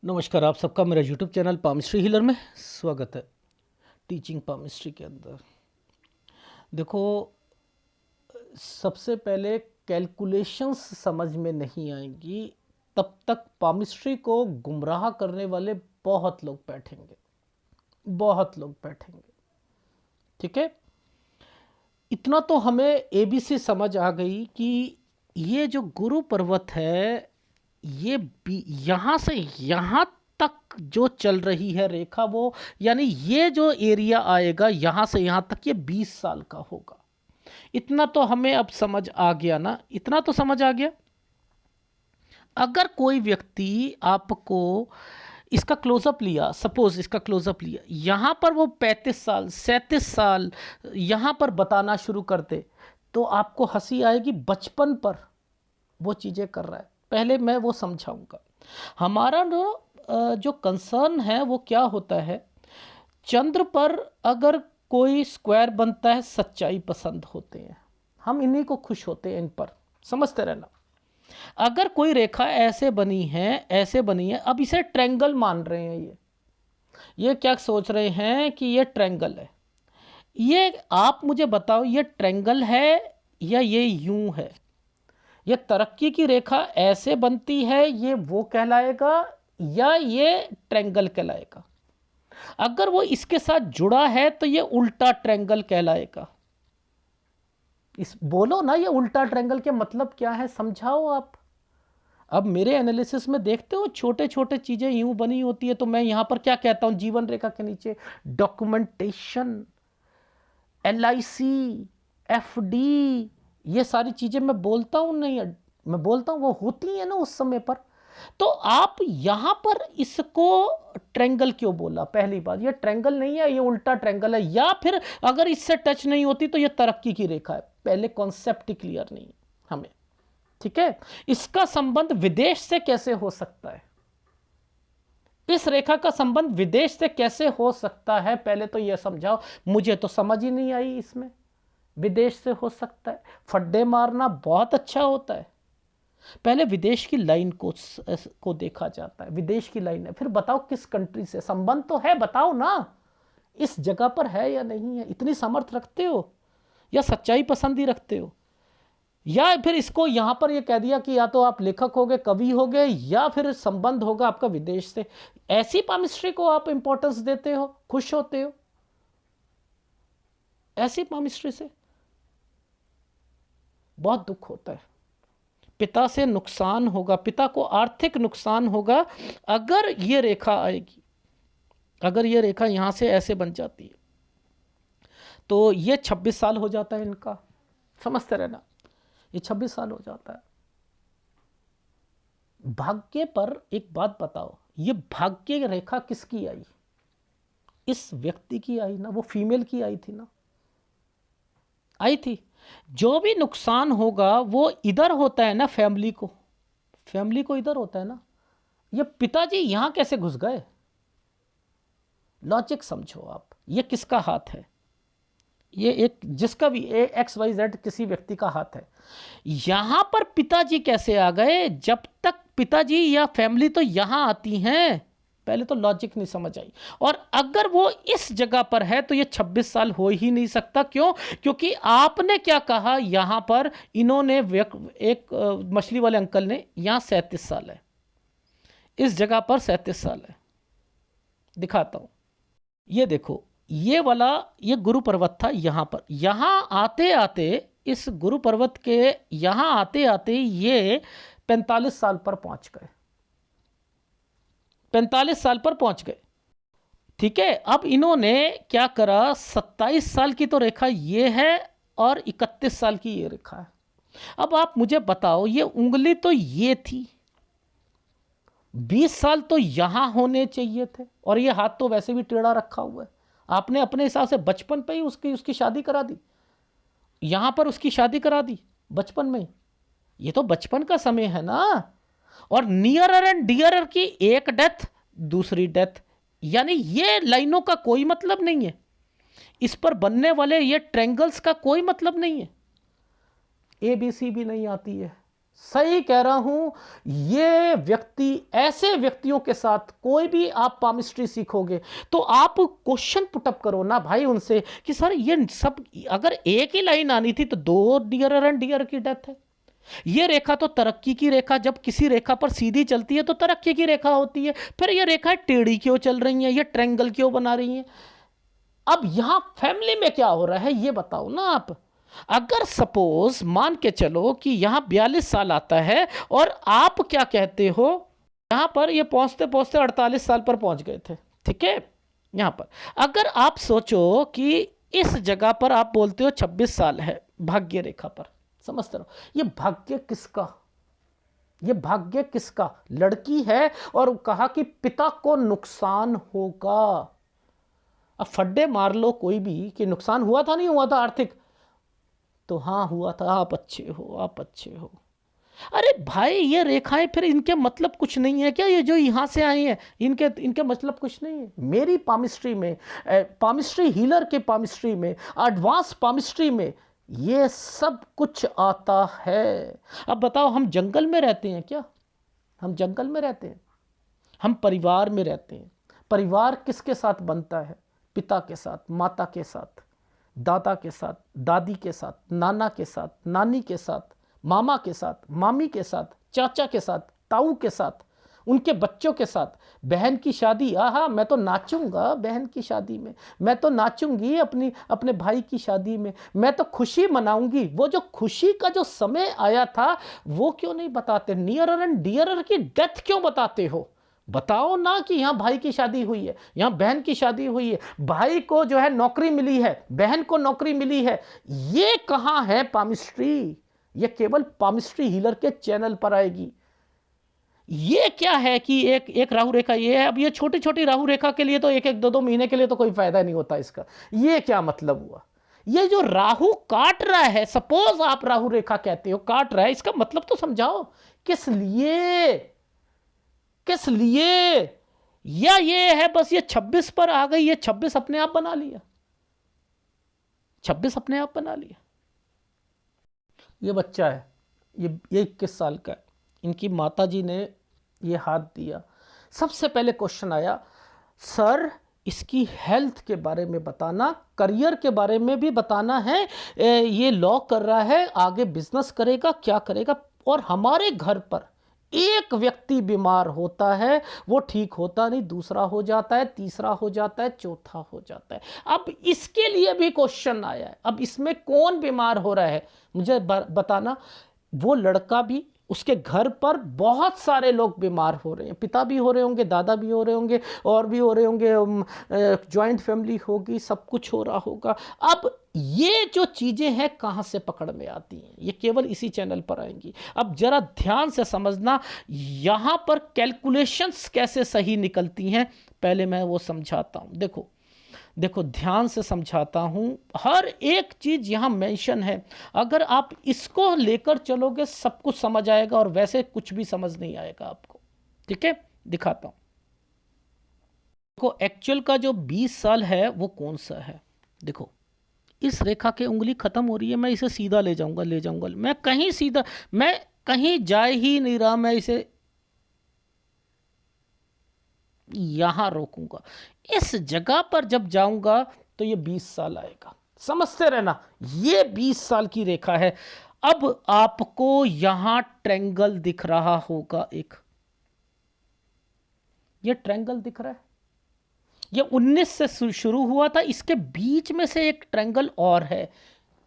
नमस्कार, आप सबका मेरा यूट्यूब चैनल पामिस्ट्री हीलर में स्वागत है। टीचिंग पामिस्ट्री के अंदर देखो, सबसे पहले कैलकुलेशंस समझ में नहीं आएंगी तब तक पामिस्ट्री को गुमराह करने वाले बहुत लोग बैठेंगे, बहुत लोग बैठेंगे। ठीक है, इतना तो हमें एबीसी समझ आ गई कि ये जो गुरु पर्वत है, ये यहाँ से यहाँ तक जो चल रही है रेखा, वो यानी ये जो एरिया आएगा यहाँ से यहाँ तक, ये 20 साल का होगा। इतना तो हमें अब समझ आ गया ना, इतना तो समझ आ गया। अगर कोई व्यक्ति आपको इसका क्लोजअप लिया, सपोज इसका क्लोजअप लिया, यहाँ पर वो 35 साल 37 साल यहाँ पर बताना शुरू कर दे, तो आपको हंसी आएगी। बचपन पर वो चीज़ें कर रहा है। पहले मैं वो समझाऊंगा। हमारा जो कंसर्न है वो क्या होता है, चंद्र पर अगर कोई स्क्वायर बनता है, सच्चाई पसंद होते हैं, हम इन्हीं को खुश होते हैं, इन पर समझते रहना। अगर कोई रेखा ऐसे बनी है, ऐसे बनी है, अब इसे ट्रायंगल मान रहे हैं, ये क्या सोच रहे हैं कि ये ट्रायंगल है। ये आप मुझे बताओ, ये ट्रायंगल है या ये यूं है? ये तरक्की की रेखा ऐसे बनती है, ये वो कहलाएगा या ये ट्रायंगल कहलाएगा? अगर वो इसके साथ जुड़ा है तो ये उल्टा ट्रायंगल कहलाएगा। इस बोलो ना, ये उल्टा ट्रायंगल के मतलब क्या है, समझाओ आप। अब मेरे एनालिसिस में देखते हो, छोटे छोटे चीजें यूं बनी होती है, तो मैं यहां पर क्या कहता हूं, जीवन रेखा के नीचे डॉक्यूमेंटेशन, LIC, FD, ये सारी चीजें मैं बोलता हूं, नहीं मैं बोलता हूं, वो होती है ना उस समय पर। तो आप यहां पर इसको ट्रायंगल क्यों बोला? पहली बात, ये ट्रायंगल नहीं है, ये उल्टा ट्रायंगल है। या फिर अगर इससे टच नहीं होती तो ये तरक्की की रेखा है। पहले कॉन्सेप्ट क्लियर नहीं है हमें। ठीक है, इसका संबंध विदेश से कैसे हो सकता है? इस रेखा का संबंध विदेश से कैसे हो सकता है, पहले तो यह समझाओ। मुझे तो समझ ही नहीं आई इसमें विदेश से हो सकता है। फड्डे मारना बहुत अच्छा होता है। पहले विदेश की लाइन को देखा जाता है, विदेश की लाइन है, फिर बताओ किस कंट्री से संबंध तो है, बताओ ना इस जगह पर है या नहीं है। इतनी समर्थ रखते हो या सच्चाई पसंद ही रखते हो? या फिर इसको यहां पर ये कह दिया कि या तो आप लेखक हो गए, कवि हो गए, या फिर संबंध होगा आपका विदेश से। ऐसी पामिस्ट्री को आप इंपॉर्टेंस देते हो, खुश होते हो ऐसी पामिस्ट्री से? बहुत दुख होता है। पिता से नुकसान होगा, पिता को आर्थिक नुकसान होगा अगर ये रेखा आएगी, अगर ये रेखा यहां से ऐसे बन जाती है तो ये 26 साल हो जाता है इनका। समझते रहना, ये 26 साल हो जाता है। भाग्य पर एक बात बताओ, ये भाग्य रेखा किसकी आई? इस व्यक्ति की आई ना, वो फीमेल की आई थी ना, आई थी। जो भी नुकसान होगा वो इधर होता है ना, फैमिली को, फैमिली को इधर होता है ना। ये पिताजी यहां कैसे घुस गए? लॉजिक समझो आप। ये किसका हाथ है? ये एक जिसका भी XYZ किसी व्यक्ति का हाथ है। यहां पर पिताजी कैसे आ गए? जब तक पिताजी या फैमिली तो यहां आती हैं, पहले तो लॉजिक नहीं समझ आई। और अगर वो इस जगह पर है तो ये 26 साल हो ही नहीं सकता। क्यों? क्योंकि आपने क्या कहा, यहां पर इन्होंने एक मछली वाले अंकल ने यहां 37 साल है, इस जगह पर 37 साल है। दिखाता हूं, ये देखो, ये वाला ये गुरु पर्वत था यहां पर। यहां आते आते, इस गुरु पर्वत के यहां आते आते ये 45 साल पर पहुंच गए, 45 साल पर पहुंच गए। ठीक है, अब इन्होंने क्या करा, 27 साल की तो रेखा ये है और 31 साल की ये रेखा है। अब आप मुझे बताओ, ये उंगली तो ये थी, 20 साल तो यहां होने चाहिए थे, और ये हाथ तो वैसे भी टेढ़ा रखा हुआ है। आपने अपने हिसाब से बचपन पे ही उसकी उसकी शादी करा दी, यहां पर उसकी शादी करा दी बचपन में। ये तो बचपन का समय है ना। और नियरर एंड डियरर की एक डेथ, दूसरी डेथ, यानी ये लाइनों का कोई मतलब नहीं है, इस पर बनने वाले ये ट्रायंगल्स का कोई मतलब नहीं है। ABC भी नहीं आती है, सही कह रहा हूं। ये व्यक्ति, ऐसे व्यक्तियों के साथ कोई भी आप पामिस्ट्री सीखोगे तो आप क्वेश्चन पुटअप करो ना भाई उनसे कि सर ये सब अगर एक ही लाइन आनी थी तो 2 डियर एंड डियर की डेथ है। ये रेखा तो तरक्की की रेखा, जब किसी रेखा पर सीधी चलती है तो तरक्की की रेखा होती है, फिर ये रेखा टेढ़ी क्यों चल रही है, ये ट्रायंगल क्यों बना रही है। अब यहां फैमिली में क्या हो रहा है ये बताओ ना आप। अगर सपोज मान के चलो कि यहां 42 साल आता है और आप क्या कहते हो, यहां पर ये पहुंचते पहुंचते 48 साल पर पहुंच गए थे, ठीक है। यहां पर अगर आप सोचो कि इस जगह पर आप बोलते हो 26 साल है भाग्य रेखा पर, समझते रहो ये भाग्य किसका, ये भाग्य किसका, लड़की है और कहा कि पिता को नुकसान होगा। अब फड्डे मार लो कोई भी कि नुकसान हुआ था नहीं हुआ था आर्थिक, तो हाँ हुआ था, आप अच्छे हो आप अच्छे हो। अरे भाई ये रेखाएं फिर इनके मतलब कुछ नहीं है क्या, ये जो यहां से आई हैं इनके इनके मतलब कुछ नहीं है। मेरी पामिस्ट्री में, पामिस्ट्री हीलर के पामिस्ट्री में, एडवांस पामिस्ट्री में ये सब कुछ आता है। अब बताओ हम जंगल में रहते हैं क्या, हम जंगल में रहते हैं, हम परिवार में रहते हैं। परिवार किसके साथ बनता है, पिता के साथ, माता के साथ, दादा के साथ, दादी के साथ, नाना के साथ, नानी के साथ, मामा के साथ, मामी के साथ, चाचा के साथ, ताऊ के साथ, उनके बच्चों के साथ। बहन की शादी, आहा मैं तो नाचूंगा बहन की शादी में, मैं तो नाचूंगी अपने भाई की शादी में, मैं तो खुशी मनाऊंगी। वो जो खुशी का जो समय आया था वो क्यों नहीं बताते, नियरर एंड डियरर की डेथ क्यों बताते हो। बताओ ना कि यहाँ भाई की शादी हुई है, यहाँ बहन की शादी हुई है, भाई को जो है नौकरी मिली है, बहन को नौकरी मिली है। ये कहाँ है पामिस्ट्री, ये केवल पामिस्ट्री हीलर के चैनल पर आएगी। ये क्या है कि एक एक राहु रेखा ये है। अब ये छोटी छोटी राहु रेखा के लिए तो एक एक 2 महीने के लिए तो कोई फायदा नहीं होता इसका। ये क्या मतलब हुआ, ये जो राहु काट रहा है, सपोज आप राहु रेखा कहते हो काट रहा है, इसका मतलब तो समझाओ किस लिए, किस लिए। या ये है बस ये 26 पर आ गई, ये 26 अपने आप बना लिया, 26 अपने आप बना लिया। ये बच्चा है, ये 21 साल का है, इनकी माताजी ने ये हाथ दिया। सबसे पहले क्वेश्चन आया सर इसकी हेल्थ के बारे में बताना, करियर के बारे में भी बताना है, ये लॉ कर रहा है, आगे बिजनेस करेगा क्या करेगा। और हमारे घर पर एक व्यक्ति बीमार होता है, वो ठीक होता नहीं, दूसरा हो जाता है, तीसरा हो जाता है, चौथा हो जाता है। अब इसके लिए भी क्वेश्चन आया है, अब इसमें कौन बीमार हो रहा है मुझे बताना। वो लड़का भी, उसके घर पर बहुत सारे लोग बीमार हो रहे हैं, पिता भी हो रहे होंगे, दादा भी हो रहे होंगे, और भी हो रहे होंगे, जॉइंट फैमिली होगी, सब कुछ हो रहा होगा। अब ये जो चीज़ें हैं कहाँ से पकड़ में आती हैं, ये केवल इसी चैनल पर आएंगी। अब जरा ध्यान से समझना यहाँ पर कैलकुलेशंस कैसे सही निकलती हैं, पहले मैं वो समझाता हूँ। देखो देखो ध्यान से समझाता हूं, हर एक चीज यहां मेंशन है। अगर आप इसको लेकर चलोगे सब कुछ समझ आएगा, और वैसे कुछ भी समझ नहीं आएगा आपको। ठीक है, दिखाता हूं। देखो एक्चुअल का जो 20 साल है वो कौन सा है। देखो इस रेखा के उंगली खत्म हो रही है, मैं इसे सीधा ले जाऊंगा, मैं कहीं सीधा, मैं कहीं जा ही नहीं रहा, मैं इसे यहां रोकूंगा। इस जगह पर जब जाऊंगा तो ये 20 साल आएगा, समझते रहना। ये 20 साल की रेखा है। अब आपको यहां ट्रायंगल दिख रहा होगा, एक ये ट्रायंगल दिख रहा है, ये 19 से शुरू हुआ था, इसके बीच में से एक ट्रायंगल और है।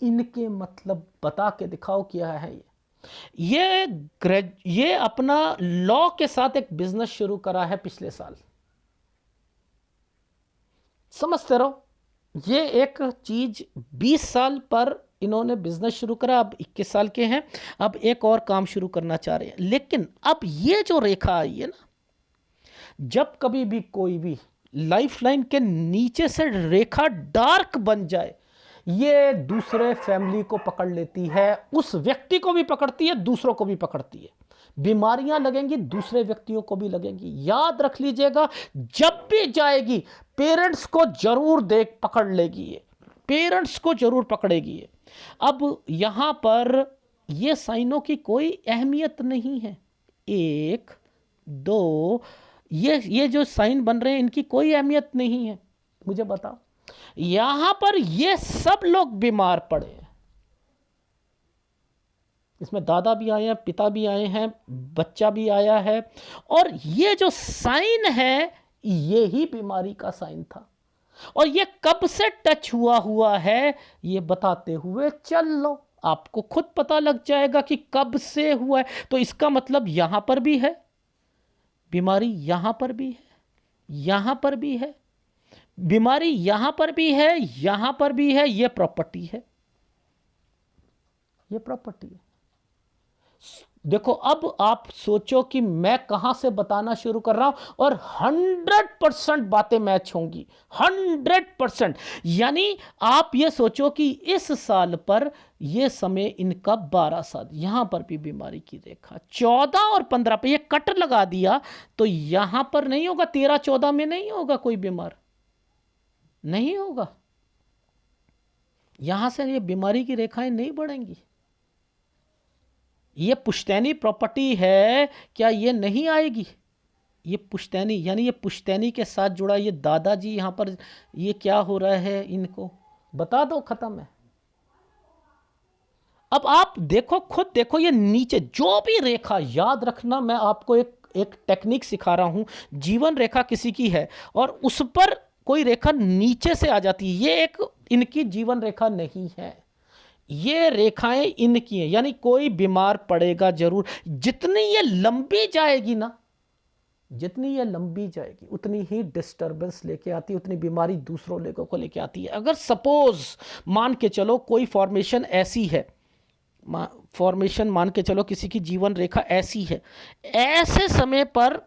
इनके मतलब बता के दिखाओ क्या है। ये अपना लॉ के साथ एक बिजनेस शुरू करा है पिछले साल, समझते रहो। ये एक चीज 20 साल पर इन्होंने बिजनेस शुरू करा, अब 21 साल के हैं, अब एक और काम शुरू करना चाह रहे हैं। लेकिन अब ये जो रेखा आई है ना, जब कभी भी कोई भी लाइफ लाइन के नीचे से रेखा डार्क बन जाए, ये दूसरे फैमिली को पकड़ लेती है, उस व्यक्ति को भी पकड़ती है, दूसरों को भी पकड़ती है। बीमारियां लगेंगी, दूसरे व्यक्तियों को भी लगेंगी। याद रख लीजिएगा, जब भी जाएगी पेरेंट्स को जरूर देख पकड़ लेगी, ये पेरेंट्स को जरूर पकड़ेगी ये। अब यहां पर ये साइनों की कोई अहमियत नहीं है। 1 2, ये जो साइन बन रहे हैं इनकी कोई अहमियत नहीं है। मुझे बताओ, यहां पर ये सब लोग बीमार पड़े हैं, इसमें दादा भी आए हैं, पिता भी आए हैं, बच्चा भी आया है, और ये जो साइन है ये ही बीमारी का साइन था। और ये कब से टच हुआ है ये बताते हुए चल लो, आपको खुद पता लग जाएगा कि कब से हुआ है। तो इसका मतलब यहां पर भी है बीमारी, यहां पर भी है, यहां पर भी है बीमारी, यहां पर भी है, यहां पर भी है। ये प्रॉपर्टी है, ये प्रॉपर्टी है। देखो अब आप सोचो कि मैं कहां से बताना शुरू कर रहा हूं, और 100% बातें मैच होंगी, 100%। यानी आप ये सोचो कि इस साल पर ये समय इनका 12 साल, यहां पर भी बीमारी की रेखा 14 और 15 पे ये कट लगा दिया, तो यहां पर नहीं होगा, 13-14 में नहीं होगा कोई बीमार, नहीं होगा। यहां से ये बीमारी की रेखाएं नहीं बढ़ेंगी। ये पुश्तैनी प्रॉपर्टी है, क्या ये नहीं आएगी? ये पुश्तैनी, यानी ये पुश्तैनी के साथ जुड़ा, ये दादाजी यहां पर ये क्या हो रहा है इनको बता दो, खत्म है। अब आप देखो, खुद देखो, ये नीचे जो भी रेखा, याद रखना मैं आपको एक टेक्निक सिखा रहा हूं। जीवन रेखा किसी की है और उस पर कोई रेखा नीचे से आ जाती है, ये एक इनकी जीवन रेखा नहीं है, ये रेखाएं इनकी हैं। यानी कोई बीमार पड़ेगा जरूर। जितनी ये लंबी जाएगी ना, जितनी ये लंबी जाएगी उतनी ही डिस्टरबेंस लेके आती है, उतनी बीमारी दूसरों लोगों को लेके आती है। अगर सपोज मान के चलो कोई फॉर्मेशन ऐसी है, फॉर्मेशन मान के चलो किसी की जीवन रेखा ऐसी है, ऐसे समय पर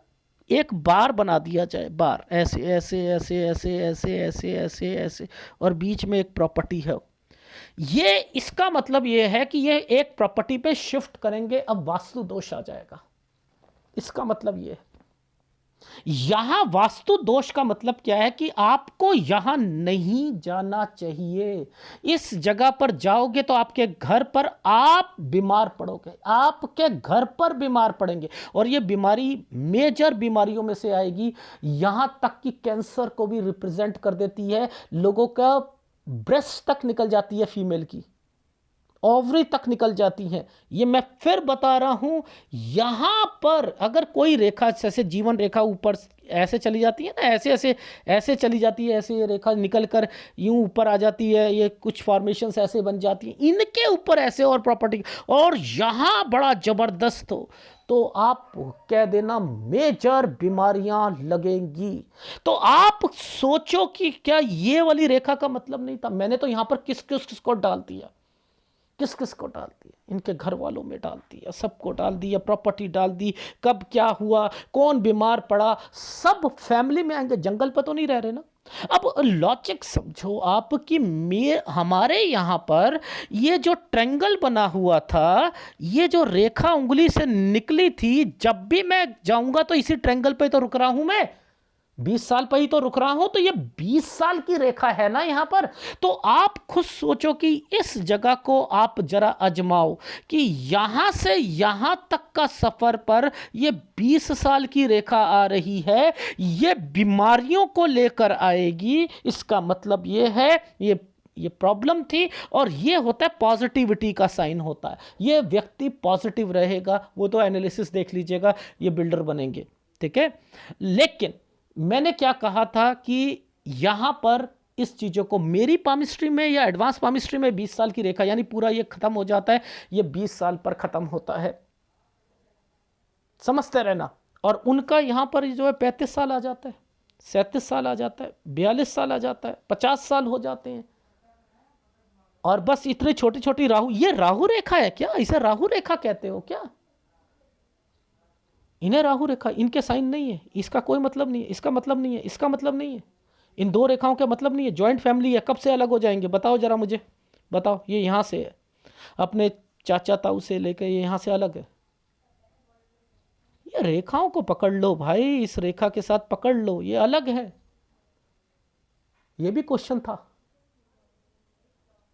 एक बार बना दिया जाए, बार ऐसे ऐसे ऐसे ऐसे ऐसे ऐसे ऐसे ऐसे, और बीच में एक प्रॉपर्टी है, ये इसका मतलब ये है कि ये एक प्रॉपर्टी पे शिफ्ट करेंगे, अब वास्तु दोष आ जाएगा। इसका मतलब ये है, यहां वास्तु दोष का मतलब क्या है कि आपको यहां नहीं जाना चाहिए। इस जगह पर जाओगे तो आपके घर पर आप बीमार पड़ोगे, आपके घर पर बीमार पड़ेंगे, और ये बीमारी मेजर बीमारियों में से आएगी। यहां तक कि कैंसर को भी रिप्रेजेंट कर देती है, लोगों का ब्रेस्ट तक निकल जाती है, फीमेल की ओवरी तक निकल जाती हैं। ये मैं फिर बता रहा हूं, यहां पर अगर कोई रेखा जैसे जीवन रेखा ऊपर ऐसे चली जाती है ना, ऐसे ऐसे ऐसे चली जाती है, ऐसे ये रेखा निकल कर यूं ऊपर आ जाती है, ये कुछ फॉर्मेशंस ऐसे बन जाती हैं, इनके ऊपर ऐसे और प्रॉपर्टी, और यहां बड़ा जबरदस्त हो तो आप कह देना मेजर बीमारियां लगेंगी। तो आप सोचो कि क्या ये वाली रेखा का मतलब नहीं था? मैंने तो यहां पर किस किस किस को डाल दिया, किस किस को डाल दिया, इनके घर वालों में डाल दिया, सबको डाल दिया, प्रॉपर्टी डाल दी, कब क्या हुआ, कौन बीमार पड़ा, सब फैमिली में आएंगे। जंगल पर तो नहीं रह रहे ना। अब लॉजिक समझो आप कि हमारे यहाँ पर ये जो ट्रायंगल बना हुआ था, ये जो रेखा उंगली से निकली थी, जब भी मैं जाऊंगा तो इसी ट्रायंगल पे तो रुक रहा हूं मैं, 20 साल पर ही तो रुक रहा हूं, तो ये 20 साल की रेखा है ना यहां पर। तो आप खुद सोचो कि इस जगह को आप जरा अजमाओ कि यहां से यहां तक का सफर पर ये 20 साल की रेखा आ रही है, ये बीमारियों को लेकर आएगी। इसका मतलब ये है ये प्रॉब्लम थी, और ये होता है पॉजिटिविटी का साइन होता है। ये व्यक्ति पॉजिटिव रहेगा, वो तो एनालिसिस देख लीजिएगा, ये बिल्डर बनेंगे, ठीक है। लेकिन मैंने क्या कहा था कि यहां पर इस चीजों को मेरी पामिस्ट्री में या एडवांस पामिस्ट्री में 20 साल की रेखा, यानी पूरा ये खत्म हो जाता है, ये 20 साल पर खत्म होता है, समझते रहना। और उनका यहां पर जो है 35 साल आ जाता है, 37 साल आ जाता है, 42 साल आ जाता है, 50 साल हो जाते हैं। और बस इतनी छोटी छोटी राहु, ये राहु रेखा है क्या? इसे राहु रेखा कहते हो क्या? इन्हें राहु रेखा, इनके साइन नहीं है, इसका कोई मतलब नहीं है, इसका मतलब नहीं है, इसका मतलब नहीं है, इन दो रेखाओं का मतलब नहीं है। जॉइंट फैमिली है, कब से अलग हो जाएंगे बताओ जरा मुझे, बताओ। ये यहां से है, अपने चाचा ताऊ से लेकर ये यहां से अलग है। ये रेखाओं को पकड़ लो भाई, इस रेखा के साथ पकड़ लो, ये अलग है। ये भी क्वेश्चन था,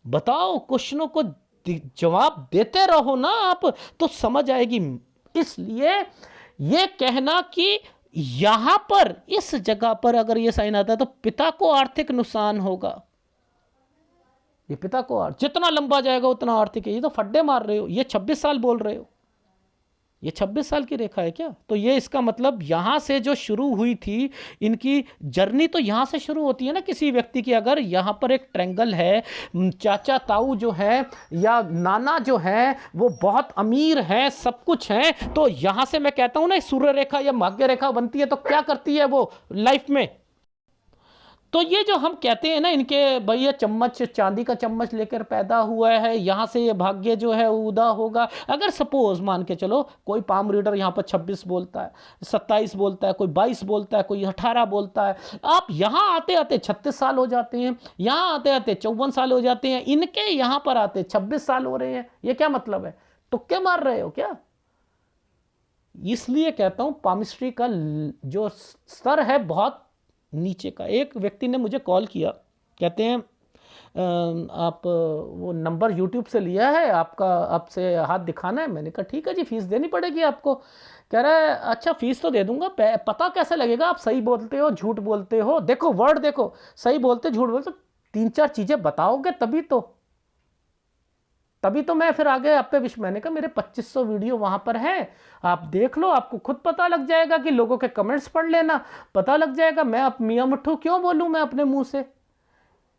बताओ, क्वेश्चनों को जवाब देते रहो ना आप, तो समझ आएगी। इसलिए ये कहना कि यहां पर इस जगह पर अगर ये साइन आता है तो पिता को आर्थिक नुकसान होगा, ये पिता को जितना लंबा जाएगा उतना आर्थिक है, ये तो फड्डे मार रहे हो। ये 26 साल बोल रहे हो, ये 26 साल की रेखा है क्या? तो ये इसका मतलब यहां से जो शुरू हुई थी इनकी जर्नी, तो यहां से शुरू होती है ना किसी व्यक्ति की। अगर यहां पर एक ट्रायंगल है, चाचा ताऊ जो है या नाना जो है वो बहुत अमीर है, सब कुछ है, तो यहां से मैं कहता हूं ना सूर्य रेखा या भाग्य रेखा बनती है, तो क्या करती है वो लाइफ में? तो ये जो हम कहते हैं ना इनके भैया चम्मच, चांदी का चम्मच लेकर पैदा हुआ है, यहां से ये भाग्य जो है उदा होगा। अगर सपोज मान के चलो कोई पाम रीडर यहां पर 26 बोलता है, 27 बोलता है, कोई 22 बोलता है, कोई 18 बोलता है, आप यहां आते आते 36 साल हो जाते हैं, यहां आते आते 54 साल हो जाते हैं, इनके यहां पर आते 26 साल हो रहे हैं। ये क्या मतलब है? तुक्के मार रहे हो क्या? इसलिए कहता हूं पामिस्ट्री का जो स्तर है बहुत नीचे का। एक व्यक्ति ने मुझे कॉल किया, कहते हैं आप वो नंबर यूट्यूब से लिया है आपका, आपसे हाथ दिखाना है। मैंने कहा ठीक है जी, फीस देनी पड़ेगी आपको। कह रहा है अच्छा फीस तो दे दूंगा, पता कैसे लगेगा आप सही बोलते हो झूठ बोलते हो? देखो वर्ड देखो, सही बोलते झूठ बोलते, 3-4 चीजें बताओगे तभी तो मैं फिर आगे आप पे मैंने कहा मेरे 2500 वीडियो वहां पर हैं, आप देख लो, आपको खुद पता लग जाएगा कि लोगों के कमेंट्स पढ़ लेना, पता लग जाएगा। मैं अब मियां मिट्ठू क्यों बोलूं मैं अपने मुंह से?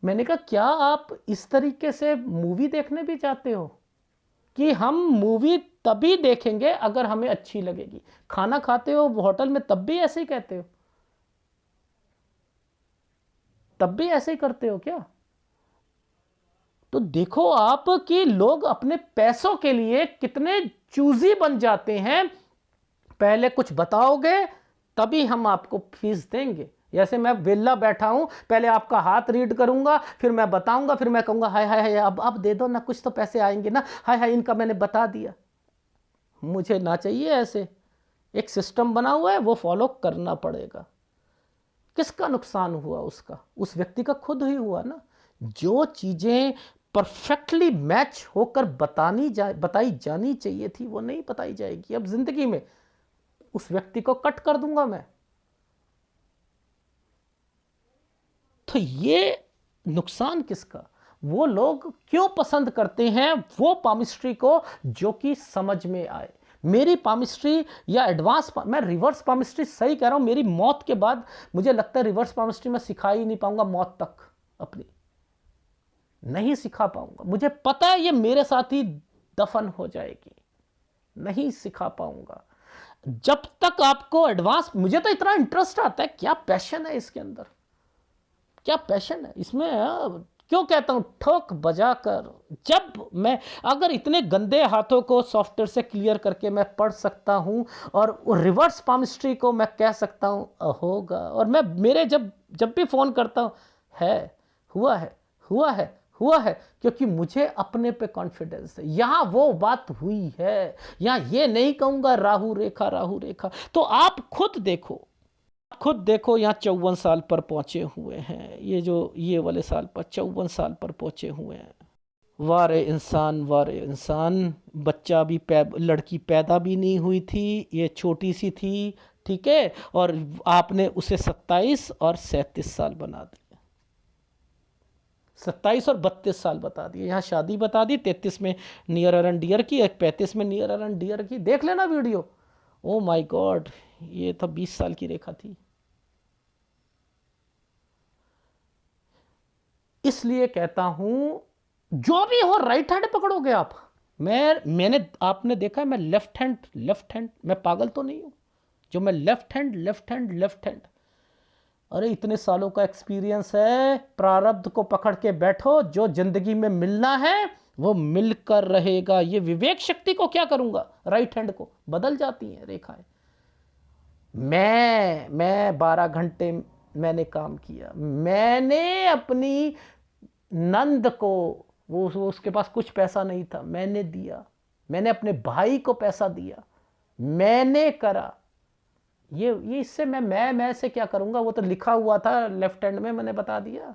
मैंने कहा क्या आप इस तरीके से मूवी देखने भी चाहते हो कि हम मूवी तभी देखेंगे अगर हमें अच्छी लगेगी? खाना खाते हो होटल में तब भी ऐसे ही कहते हो, तब भी ऐसे ही करते हो क्या? तो देखो आप कि लोग अपने पैसों के लिए कितने चूजी बन जाते हैं। पहले कुछ बताओगे तभी हम आपको फीस देंगे। जैसे मैं वेला बैठा हूं, पहले आपका हाथ रीड करूंगा, फिर मैं बताऊंगा, फिर मैं कहूंगा हाय हाय हाय अब दे दो ना, कुछ तो पैसे आएंगे ना, हाय हाय इनका मैंने बता दिया। मुझे ना चाहिए ऐसे। एक सिस्टम बना हुआ है वो फॉलो करना पड़ेगा। किसका नुकसान हुआ? उसका, उस व्यक्ति का खुद ही हुआ ना। जो चीजें परफेक्टली मैच होकर बताई जानी चाहिए थी वो नहीं बताई जाएगी। अब जिंदगी में उस व्यक्ति को कट कर दूंगा मैं। तो ये नुकसान किसका? वो लोग क्यों पसंद करते हैं वो पामिस्ट्री को जो कि समझ में आए। मेरी पामिस्ट्री या एडवांस, मैं रिवर्स पामिस्ट्री सही कह रहा हूं, मेरी मौत के बाद मुझे लगता है रिवर्स पामिस्ट्री मैं सिखा ही नहीं पाऊंगा, मौत तक अपनी नहीं सिखा पाऊंगा। मुझे पता है ये मेरे साथ ही दफन हो जाएगी, नहीं सिखा पाऊंगा जब तक आपको एडवांस। मुझे तो इतना इंटरेस्ट आता है, क्या पैशन है इसके अंदर, क्या पैशन है इसमें। क्यों कहता हूं ठोक बजाकर। जब मैं अगर इतने गंदे हाथों को सॉफ्टवेयर से क्लियर करके मैं पढ़ सकता हूं और रिवर्स पामिस्ट्री को मैं कह सकता हूं होगा, और मैं मेरे जब जब भी फोन करता हूं है, हुआ है, हुआ है, हुआ है, क्योंकि मुझे अपने पे कॉन्फिडेंस है। यहां वो बात हुई है, यहां ये नहीं कहूंगा राहु रेखा राहु रेखा। तो आप खुद देखो, खुद देखो यहाँ 54 साल पर पहुंचे हुए हैं, ये जो ये वाले साल पर 54 साल पर पहुंचे हुए हैं। वारे इंसान, वारे इंसान। बच्चा भी लड़की पैदा भी नहीं हुई थी, ये छोटी सी थी, ठीक है, और आपने उसे 27 और 37 साल बना दिए, 27 और 32 साल बता दिए। यहाँ शादी बता दी 33 में नियर अरन डियर की, 35 में नियर अरन डियर की। देख लेना वीडियो। ओ माय गॉड, ये तो 20 साल की रेखा थी। इसलिए कहता हूं जो भी हो राइट हैंड पकड़ोगे आप। मैंने आपने देखा है मैं लेफ्ट हैंड मैं पागल तो नहीं हूं जो मैं लेफ्ट हैंड। अरे इतने सालों का एक्सपीरियंस है। प्रारब्ध को पकड़ के बैठो, जो जिंदगी में मिलना है वो मिलकर रहेगा। ये विवेक शक्ति को क्या करूंगा, राइट हैंड को बदल जाती है रेखाएं। मैं 12 घंटे मैंने काम किया। मैंने अपनी नंद को, वो उसके पास कुछ पैसा नहीं था, मैंने दिया। मैंने अपने भाई को पैसा दिया, मैंने करा। ये इससे मैं से क्या करूंगा? वो तो लिखा हुआ था लेफ्ट हैंड में, मैंने बता दिया।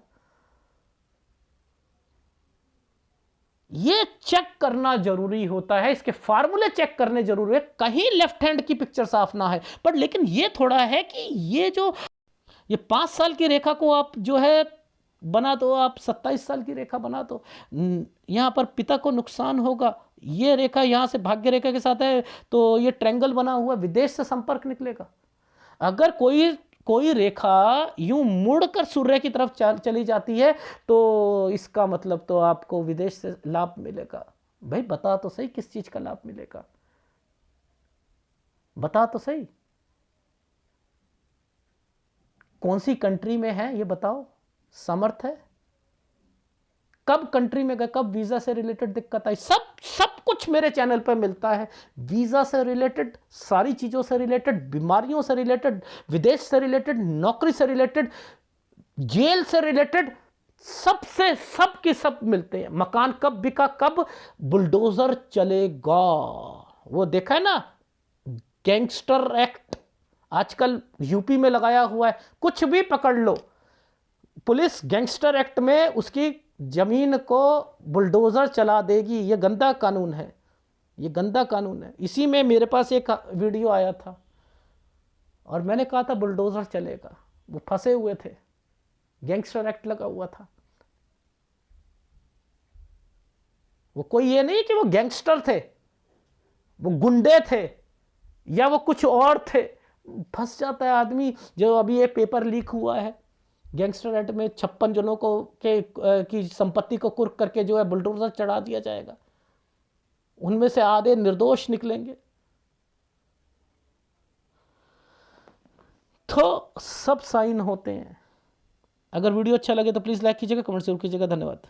ये चेक करना जरूरी होता है, इसके फार्मूले चेक करने जरूरी है, कहीं लेफ्ट हैंड की पिक्चर साफ ना है। पर लेकिन ये थोड़ा है कि ये 5 साल की रेखा को आप जो है बना दो, आप 27 साल की रेखा बना दो, यहाँ पर पिता को नुकसान होगा। ये रेखा यहाँ से भाग्य रेखा के साथ है तो ये ट्रायंगल बना हुआ, विदेश से संपर्क निकलेगा। अगर कोई कोई रेखा यूं मुड़कर सूर्य की तरफ चली जाती है तो इसका मतलब तो आपको विदेश से लाभ मिलेगा। भाई बता तो सही किस चीज का लाभ मिलेगा, बता तो सही, कौन सी कंट्री में है ये बताओ, समर्थ है, कब कंट्री में गए, कब वीजा से रिलेटेड दिक्कत आई, सब सब कुछ मेरे चैनल पर मिलता है। वीजा से रिलेटेड, सारी चीजों से रिलेटेड, बीमारियों से रिलेटेड, विदेश से रिलेटेड, नौकरी से रिलेटेड, जेल से रिलेटेड, सबसे सब की सब मिलते हैं। मकान कब बिका, कब बुलडोजर चलेगा, वो देखा है ना, गैंगस्टर एक्ट आजकल यूपी में लगाया हुआ है, कुछ भी पकड़ लो, पुलिस गैंगस्टर एक्ट में उसकी जमीन को बुलडोजर चला देगी। ये गंदा कानून है, ये गंदा कानून है। इसी में मेरे पास एक वीडियो आया था और मैंने कहा था बुलडोजर चलेगा, वो फंसे हुए थे, गैंगस्टर एक्ट लगा हुआ था। वो कोई ये नहीं कि वो गैंगस्टर थे, वो गुंडे थे या वो कुछ और थे। फंस जाता है आदमी। जो अभी ये पेपर लीक हुआ है गैंगस्टर एक्ट में, 56 जनों को की संपत्ति को कुर्क करके जो है बुलडोजर चढ़ा दिया जाएगा, उनमें से आधे निर्दोष निकलेंगे। तो सब साइन होते हैं। अगर वीडियो अच्छा लगे तो प्लीज़ लाइक कीजिएगा, कमेंट जरूर कीजिएगा। धन्यवाद।